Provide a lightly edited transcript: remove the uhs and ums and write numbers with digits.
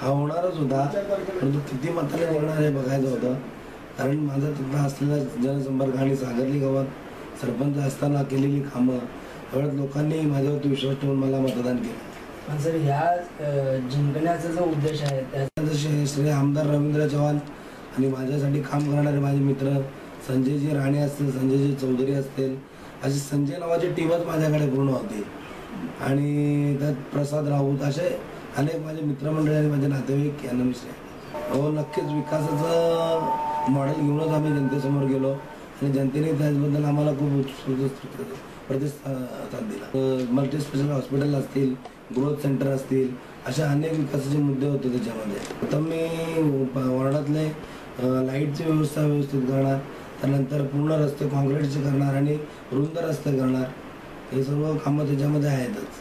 हा होणारच होता, परंतु किती मताने निघणार हे बघायचं होतं. कारण माझा तिथला असलेला जनसंपर्क आणि सागरली गावात सरपंच असताना केलेली कामं एवढ्यात लोकांनी माझ्यावरती विश्वास ठेवून मला मतदान केलं. पण सर ह्या जिंकण्याचा जो उद्देश आहे त्याचा श्रेय आमदार रवींद्र चव्हाण आणि माझ्यासाठी काम करणारे माझे मित्र संजयजी राणे असतील, संजयजी चौधरी असतील, अशी संजय नावाची टीमच माझ्याकडे पूर्ण होती. आणि त्यात प्रसाद राऊत असे अनेक माझे मित्रमंडळी आणि माझे नातेवाईक यांना मी श्रेय. हो, नक्कीच विकासाचं मॉडेल घेऊनच आम्ही जनतेसमोर गेलो आणि जनतेने त्याचबद्दल आम्हाला खूप प्रतिसाद दिला. मल्टी स्पेशल हॉस्पिटल असतील, ग्रोथ सेंटर असतील, अशा अनेक विकासाचे मुद्दे होते त्याच्यामध्ये. आता मी वॉर्डातले लाईटची व्यवस्था व्यवस्थित करणार, त्यानंतर पूर्ण रस्ते काँक्रीटचे करणार आणि रुंद रस्ते करणार. हे सर्व कामं त्याच्यामध्ये आहेतच.